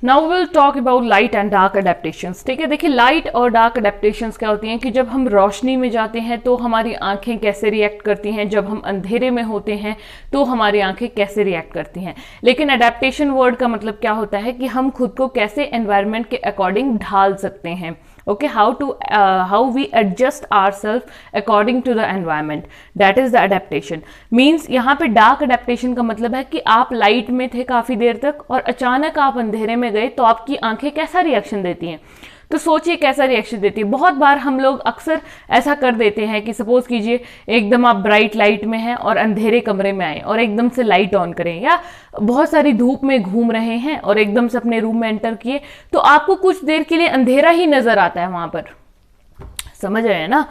Now will talk about light and dark adaptations. ठीक है, देखिए लाइट और डार्क अडेप्टेशंस क्या होती हैं कि जब हम रोशनी में जाते हैं तो हमारी आंखें कैसे रिएक्ट करती हैं, जब हम अंधेरे में होते हैं तो हमारी आंखें कैसे रिएक्ट करती हैं। लेकिन अडेप्टेशन वर्ड का मतलब क्या होता है कि हम खुद को कैसे एनवायरनमेंट के अकॉर्डिंग ढाल सकते हैं। Okay, how we adjust ourselves according to the environment, that is the adaptation means। यहाँ पे डार्क अडेप्टेशन का मतलब है कि आप लाइट में थे काफी देर तक और अचानक आप अंधेरे में गए तो आपकी आंखें कैसा रिएक्शन देती हैं। तो सोचिए कैसा रिएक्शन देती है। बहुत बार हम लोग अक्सर ऐसा कर देते हैं कि सपोज कीजिए एकदम आप ब्राइट लाइट में हैं और अंधेरे कमरे में आए और एकदम से लाइट ऑन करें, या बहुत सारी धूप में घूम रहे हैं और एकदम से अपने रूम में एंटर किए तो आपको कुछ देर के लिए अंधेरा ही नजर आता है वहां पर। समझ रहे हैं ना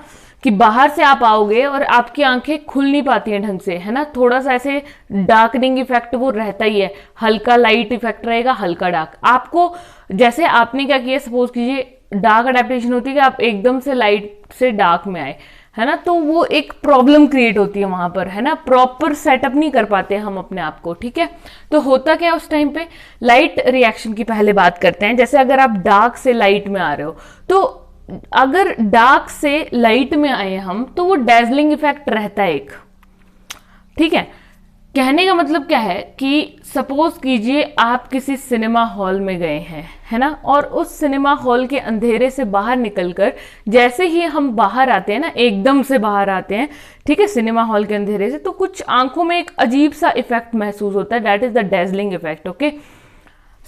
कि बाहर से आप आओगे और आपकी आंखें खुल नहीं पाती हैं ढंग से, है ना। थोड़ा सा ऐसे डार्कनिंग इफेक्ट वो रहता ही है, हल्का लाइट इफेक्ट रहेगा, हल्का डार्क। आपको जैसे आपने क्या किया, सपोज कीजिए डार्क अडेप्टेशन होती है कि आप एकदम से लाइट से डार्क में आए, है ना, तो वो एक प्रॉब्लम क्रिएट होती है वहां पर, है ना। प्रॉपर सेटअप नहीं कर पाते हम अपने आप को। ठीक है, तो होता क्या उस टाइम पे, लाइट रिएक्शन की पहले बात करते हैं। जैसे अगर आप डार्क से लाइट में आ रहे हो तो अगर डार्क से लाइट में आए हम तो वो डैजलिंग इफेक्ट रहता है एक। ठीक है, कहने का मतलब क्या है कि सपोज कीजिए आप किसी सिनेमा हॉल में गए हैं, है ना, और उस सिनेमा हॉल के अंधेरे से बाहर निकलकर जैसे ही हम बाहर आते हैं ना, एकदम से बाहर आते हैं, ठीक है, सिनेमा हॉल के अंधेरे से, तो कुछ आंखों में एक अजीब सा इफेक्ट महसूस होता है, that is the dazzling effect. Okay,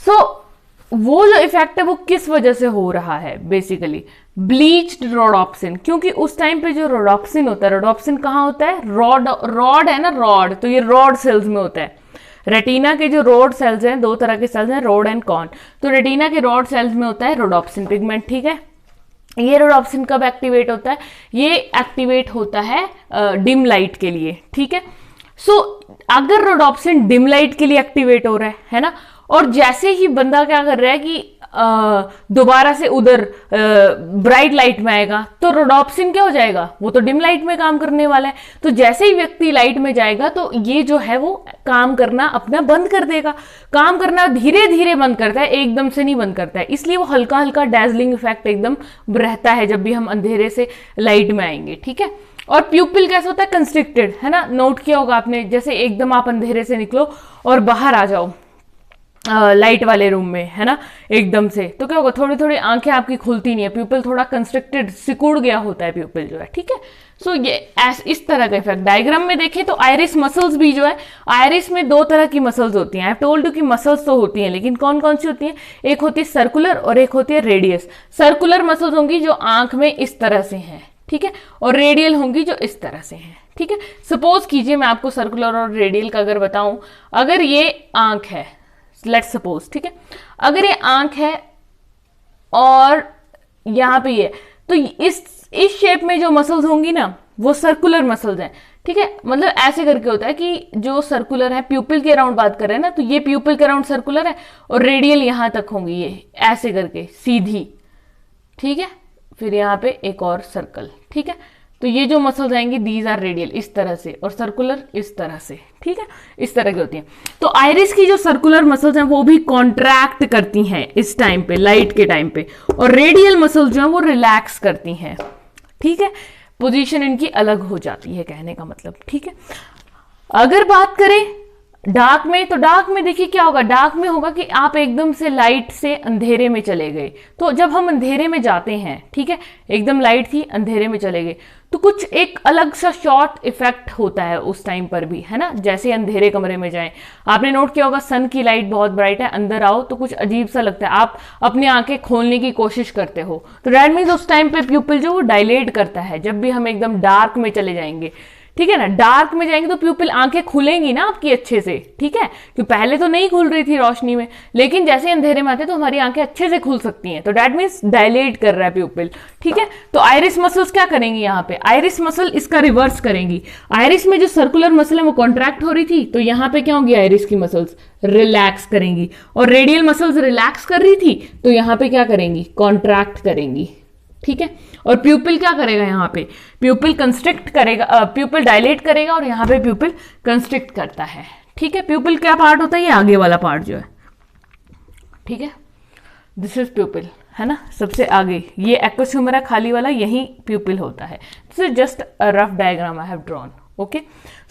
so वो जो इफेक्ट है वो किस वजह से हो रहा है, बेसिकली ब्लीच्ड रोडोप्सिन। क्योंकि उस टाइम पे जो रोडोप्सिन होता है, रोडोप्सिन कहाँ होता है, रॉड है ना, रॉड, तो ये रॉड सेल्स में होता है। रेटिना के जो रॉड सेल्स हैं, दो तरह के सेल्स हैं, रॉड एंड कॉन, तो रेटिना के रॉड सेल्स में होता है रोडोप्सिन पिगमेंट। ठीक है, ये रोडोप्सिन कब एक्टिवेट होता है, ये एक्टिवेट होता है डिम लाइट के लिए। ठीक है, सो अगर रोडोप्सिन डिम लाइट के लिए एक्टिवेट हो रहा है ना, और जैसे ही बंदा क्या कर रहा है कि दोबारा से उधर ब्राइट लाइट में आएगा तो रोडोप्सिन क्या हो जाएगा, वो तो डिम लाइट में काम करने वाला है। तो जैसे ही व्यक्ति लाइट में जाएगा तो ये जो है वो काम करना अपना बंद कर देगा। काम करना धीरे धीरे बंद करता है, एकदम से नहीं बंद करता है, इसलिए वो हल्का हल्का डैजलिंग इफेक्ट एकदम रहता है जब भी हम अंधेरे से लाइट में आएंगे। ठीक है, और प्यूपिल कैसा होता है, कंस्ट्रिक्टेड, है ना। नोट किया होगा आपने, जैसे एकदम आप अंधेरे से निकलो और बाहर आ जाओ लाइट वाले रूम में, है ना, एकदम से, तो क्या होगा, थोड़ी थोड़ी आंखें आपकी खुलती नहीं है, प्यूपिल थोड़ा कंस्ट्रिक्टेड, सिकुड़ गया होता है प्यूपिल जो है। ठीक है, सो ये इस तरह का इफेक्ट डायग्राम में देखें तो आयरिस मसल्स भी जो है, आयरिस में दो तरह की मसल्स होती हैं। आई हैव टोल्ड यू कि मसल्स तो होती हैं, लेकिन कौन कौन सी होती हैं, एक होती है सर्कुलर और एक होती है रेडियस। सर्कुलर मसल्स होंगी जो आंख में इस तरह से हैं, ठीक है, और रेडियल होंगी जो इस तरह से हैं। ठीक है, सपोज कीजिए मैं आपको सर्कुलर और रेडियल का अगर बताऊं, अगर ये आंख है, लेट्स सपोज, ठीक है, अगर ये आंख है और यहां पे ये, तो इस शेप में जो मसल्स होंगी ना वो सर्कुलर मसल्स हैं। ठीक है, मतलब ऐसे करके होता है कि जो सर्कुलर है, प्यूपिल के अराउंड बात कर रहे हैं ना, तो ये प्यूपिल के अराउंड सर्कुलर है और रेडियल यहां तक होंगी, ये ऐसे करके सीधी। ठीक है, फिर यहाँ पे एक और सर्कल। ठीक है, तो ये जो मसल्स आएंगी दीज आर रेडियल इस तरह से, और सर्कुलर इस तरह से। ठीक है, इस तरह की होती हैं। तो आइरिस की जो सर्कुलर मसल्स हैं वो भी कॉन्ट्रैक्ट करती हैं इस टाइम पे, लाइट के टाइम पे, और रेडियल मसल्स जो हैं वो रिलैक्स करती हैं। ठीक है, पोजीशन इनकी अलग हो जाती है, कहने का मतलब। ठीक है, अगर बात करें डार्क में, तो डार्क में देखिए क्या होगा, डार्क में होगा कि आप एकदम से लाइट से अंधेरे में चले गए। तो जब हम अंधेरे में जाते हैं, ठीक है, एकदम लाइट थी, अंधेरे में चले गए, तो कुछ एक अलग सा शॉर्ट इफेक्ट होता है उस टाइम पर भी, है ना। जैसे अंधेरे कमरे में जाएं, आपने नोट किया होगा सन की लाइट बहुत ब्राइट है, अंदर आओ तो कुछ अजीब सा लगता है, आप अपनी आंखें खोलने की कोशिश करते हो, तो दैट मीन्स उस टाइम पे प्यूपिल जो वो डायलेट करता है जब भी हम एकदम डार्क में चले जाएंगे। ठीक है ना, डार्क में जाएंगे तो प्यूपिल, आंखें खुलेंगी ना आपकी अच्छे से। ठीक है, क्योंकि पहले तो नहीं खुल रही थी रोशनी में, लेकिन जैसे अंधेरे में आते तो हमारी आंखें अच्छे से खुल सकती हैं, तो दैट मीन्स डायलेट कर रहा है प्यूपिल। ठीक है, तो आइरिस मसल्स क्या करेंगी यहाँ पे, आइरिस मसल इसका रिवर्स करेंगी। आइरिस में जो सर्कुलर मसल है वो कॉन्ट्रैक्ट हो रही थी, तो यहाँ पे क्या होगी, आइरिस की मसल्स रिलैक्स करेंगी, और रेडियल मसल्स रिलैक्स कर रही थी तो यहाँ पे क्या करेंगी, कॉन्ट्रैक्ट करेंगी। ठीक है, और प्यूपिल क्या करेगा, यहाँ पे प्यूपिल कंस्ट्रिक्ट करेगा, प्यूपिल डायलेट करेगा, और यहाँ पे प्यूपिल कंस्ट्रिक्ट करता है। ठीक है, प्यूपिल क्या पार्ट होता है, ये आगे वाला पार्ट जो है। ठीक है, दिस इज प्यूपिल, है ना, सबसे आगे ये एक्वस ह्यूमरा खाली वाला, यही प्यूपिल होता है। This is just a rough diagram I have drawn. Okay,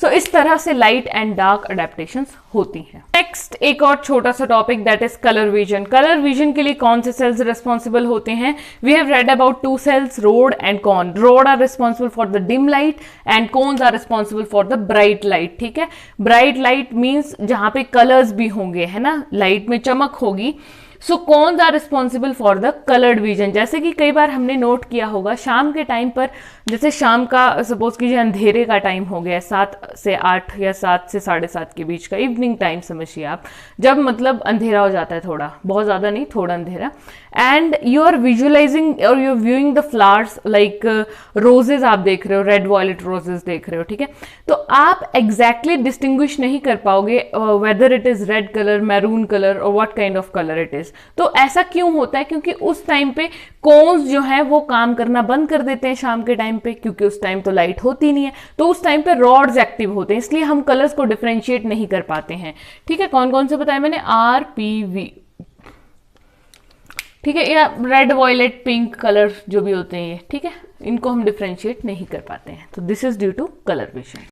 so इस तरह से लाइट एंड डार्क अडेप्टेशंस होती हैं। नेक्स्ट एक और छोटा सा topic, that is colour vision. Colour vision के लिए कौन से सेल्स रिस्पॉन्सिबल होते हैं? We have read about two cells, rod and cone. Rod are responsible for the dim light and cones are responsible for the bright light. ठीक है, bright light means जहां पे कलर्स भी होंगे, है ना, लाइट में चमक होगी। So cones are responsible for the coloured vision. जैसे कि कई बार हमने नोट किया होगा शाम के टाइम पर, जैसे शाम का सपोज कीजिए अंधेरे का टाइम हो गया 7 से 8 या 7 से 7:30 के बीच का इवनिंग टाइम समझिए आप, जब मतलब अंधेरा हो जाता है, थोड़ा, बहुत ज़्यादा नहीं, थोड़ा अंधेरा, एंड यू आर विजुअलाइजिंग और you are viewing the flowers like roses आप देख रहे हो, रेड वॉयलेट रोजेज देख रहे हो। ठीक है, तो आप एग्जैक्टली डिस्टिंग्विश नहीं कर पाओगे whether it is red colour, maroon colour और what kind of colour it is. तो ऐसा क्यों होता है? क्योंकि उस टाइम पे कोन्स जो है वो काम करना बंद कर देते हैं शाम के टाइम पे, क्योंकि उस टाइम तो लाइट होती नहीं है, तो उस टाइम पे रॉड्स एक्टिव होते हैं, इसलिए हम कलर्स को डिफरेंशिएट नहीं कर पाते हैं। ठीक है, कौन कौन से बताया मैंने? RPV, ठीक है, या रेड वॉयलेट पिंक कलर जो भी होते हैं ये, ठीक है, इनको हम डिफरेंशिएट नहीं कर पाते हैं। तो this is due to colour vision.